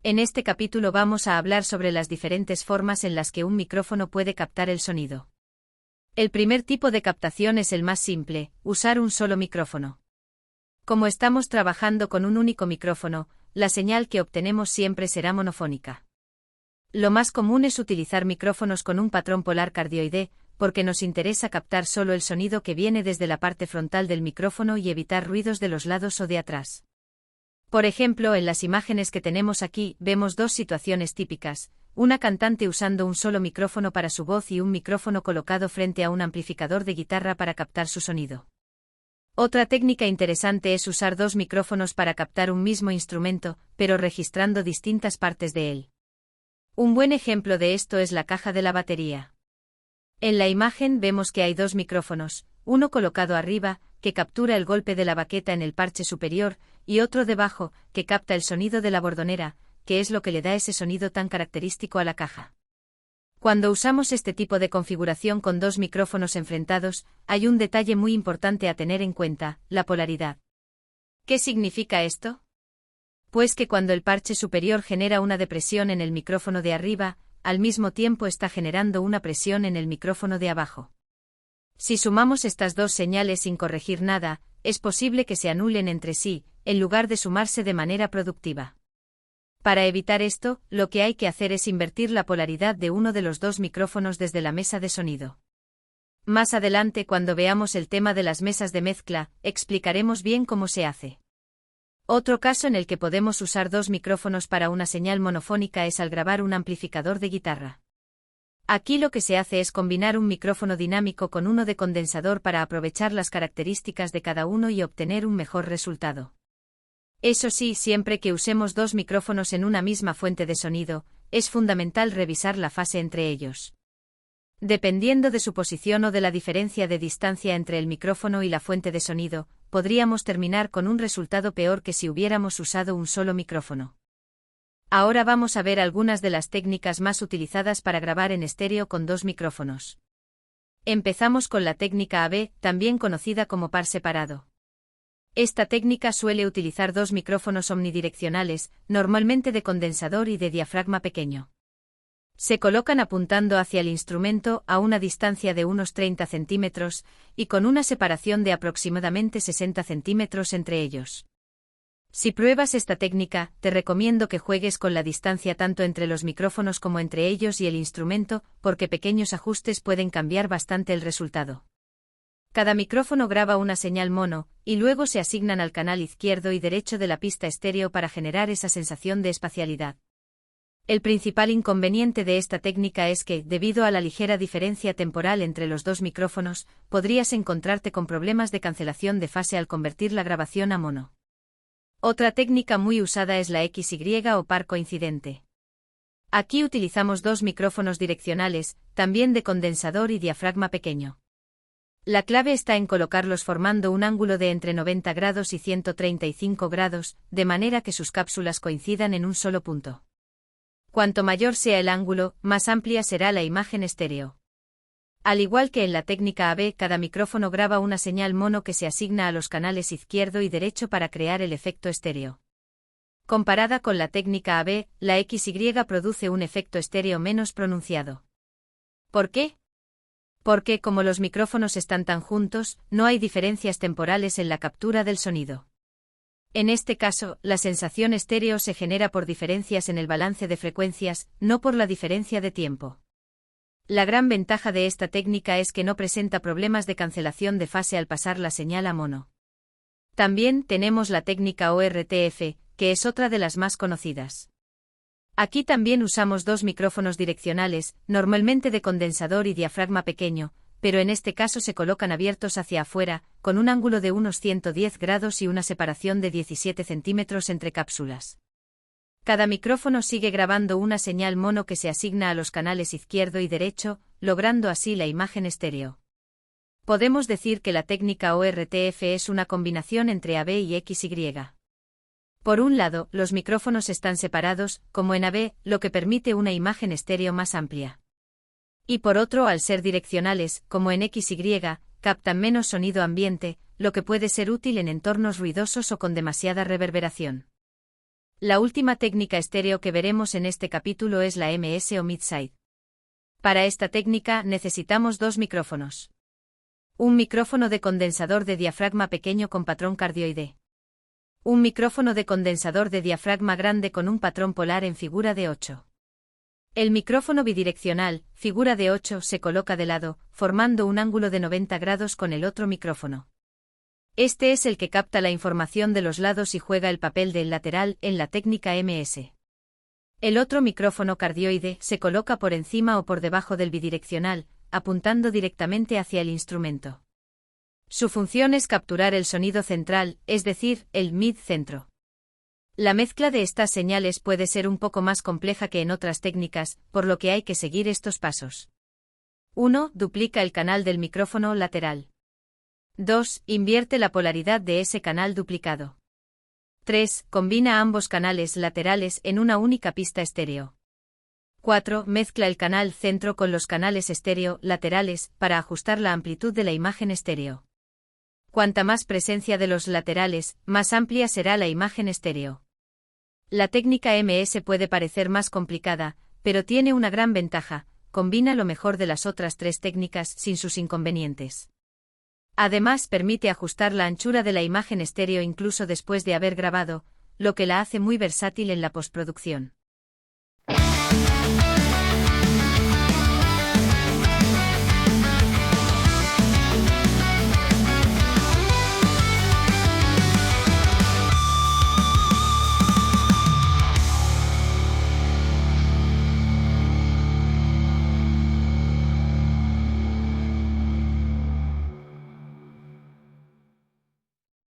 En este capítulo vamos a hablar sobre las diferentes formas en las que un micrófono puede captar el sonido. El primer tipo de captación es el más simple, usar un solo micrófono. Como estamos trabajando con un único micrófono, la señal que obtenemos siempre será monofónica. Lo más común es utilizar micrófonos con un patrón polar cardioide, porque nos interesa captar solo el sonido que viene desde la parte frontal del micrófono y evitar ruidos de los lados o de atrás. Por ejemplo, en las imágenes que tenemos aquí, vemos dos situaciones típicas: una cantante usando un solo micrófono para su voz y un micrófono colocado frente a un amplificador de guitarra para captar su sonido. Otra técnica interesante es usar dos micrófonos para captar un mismo instrumento, pero registrando distintas partes de él. Un buen ejemplo de esto es la caja de la batería. En la imagen vemos que hay dos micrófonos, uno colocado arriba, que captura el golpe de la baqueta en el parche superior, y otro debajo, que capta el sonido de la bordonera, que es lo que le da ese sonido tan característico a la caja. Cuando usamos este tipo de configuración con dos micrófonos enfrentados, hay un detalle muy importante a tener en cuenta: la polaridad. ¿Qué significa esto? Pues que cuando el parche superior genera una depresión en el micrófono de arriba, al mismo tiempo está generando una presión en el micrófono de abajo. Si sumamos estas dos señales sin corregir nada, es posible que se anulen entre sí, en lugar de sumarse de manera productiva. Para evitar esto, lo que hay que hacer es invertir la polaridad de uno de los dos micrófonos desde la mesa de sonido. Más adelante, cuando veamos el tema de las mesas de mezcla, explicaremos bien cómo se hace. Otro caso en el que podemos usar dos micrófonos para una señal monofónica es al grabar un amplificador de guitarra. Aquí lo que se hace es combinar un micrófono dinámico con uno de condensador para aprovechar las características de cada uno y obtener un mejor resultado. Eso sí, siempre que usemos dos micrófonos en una misma fuente de sonido, es fundamental revisar la fase entre ellos. Dependiendo de su posición o de la diferencia de distancia entre el micrófono y la fuente de sonido, podríamos terminar con un resultado peor que si hubiéramos usado un solo micrófono. Ahora vamos a ver algunas de las técnicas más utilizadas para grabar en estéreo con dos micrófonos. Empezamos con la técnica AB, también conocida como par separado. Esta técnica suele utilizar dos micrófonos omnidireccionales, normalmente de condensador y de diafragma pequeño. Se colocan apuntando hacia el instrumento a una distancia de unos 30 centímetros, y con una separación de aproximadamente 60 centímetros entre ellos. Si pruebas esta técnica, te recomiendo que juegues con la distancia tanto entre los micrófonos como entre ellos y el instrumento, porque pequeños ajustes pueden cambiar bastante el resultado. Cada micrófono graba una señal mono, y luego se asignan al canal izquierdo y derecho de la pista estéreo para generar esa sensación de espacialidad. El principal inconveniente de esta técnica es que, debido a la ligera diferencia temporal entre los dos micrófonos, podrías encontrarte con problemas de cancelación de fase al convertir la grabación a mono. Otra técnica muy usada es la XY o par coincidente. Aquí utilizamos dos micrófonos direccionales, también de condensador y diafragma pequeño. La clave está en colocarlos formando un ángulo de entre 90 grados y 135 grados, de manera que sus cápsulas coincidan en un solo punto. Cuanto mayor sea el ángulo, más amplia será la imagen estéreo. Al igual que en la técnica AB, cada micrófono graba una señal mono que se asigna a los canales izquierdo y derecho para crear el efecto estéreo. Comparada con la técnica AB, la XY produce un efecto estéreo menos pronunciado. ¿Por qué? Porque, como los micrófonos están tan juntos, no hay diferencias temporales en la captura del sonido. En este caso, la sensación estéreo se genera por diferencias en el balance de frecuencias, no por la diferencia de tiempo. La gran ventaja de esta técnica es que no presenta problemas de cancelación de fase al pasar la señal a mono. También tenemos la técnica ORTF, que es otra de las más conocidas. Aquí también usamos dos micrófonos direccionales, normalmente de condensador y diafragma pequeño, pero en este caso se colocan abiertos hacia afuera, con un ángulo de unos 110 grados y una separación de 17 centímetros entre cápsulas. Cada micrófono sigue grabando una señal mono que se asigna a los canales izquierdo y derecho, logrando así la imagen estéreo. Podemos decir que la técnica ORTF es una combinación entre AB y XY. Por un lado, los micrófonos están separados, como en AB, lo que permite una imagen estéreo más amplia. Y por otro, al ser direccionales, como en XY, captan menos sonido ambiente, lo que puede ser útil en entornos ruidosos o con demasiada reverberación. La última técnica estéreo que veremos en este capítulo es la MS o Mid-Side. Para esta técnica necesitamos dos micrófonos. Un micrófono de condensador de diafragma pequeño con patrón cardioide. Un micrófono de condensador de diafragma grande con un patrón polar en figura de 8. El micrófono bidireccional, figura de 8, se coloca de lado, formando un ángulo de 90 grados con el otro micrófono. Este es el que capta la información de los lados y juega el papel del lateral en la técnica MS. El otro micrófono cardioide se coloca por encima o por debajo del bidireccional, apuntando directamente hacia el instrumento. Su función es capturar el sonido central, es decir, el mid-centro. La mezcla de estas señales puede ser un poco más compleja que en otras técnicas, por lo que hay que seguir estos pasos. 1. Duplica el canal del micrófono lateral. 2. Invierte la polaridad de ese canal duplicado. 3. Combina ambos canales laterales en una única pista estéreo. 4. Mezcla el canal centro con los canales estéreo laterales para ajustar la amplitud de la imagen estéreo. Cuanta más presencia de los laterales, más amplia será la imagen estéreo. La técnica MS puede parecer más complicada, pero tiene una gran ventaja: combina lo mejor de las otras tres técnicas sin sus inconvenientes. Además, permite ajustar la anchura de la imagen estéreo incluso después de haber grabado, lo que la hace muy versátil en la postproducción.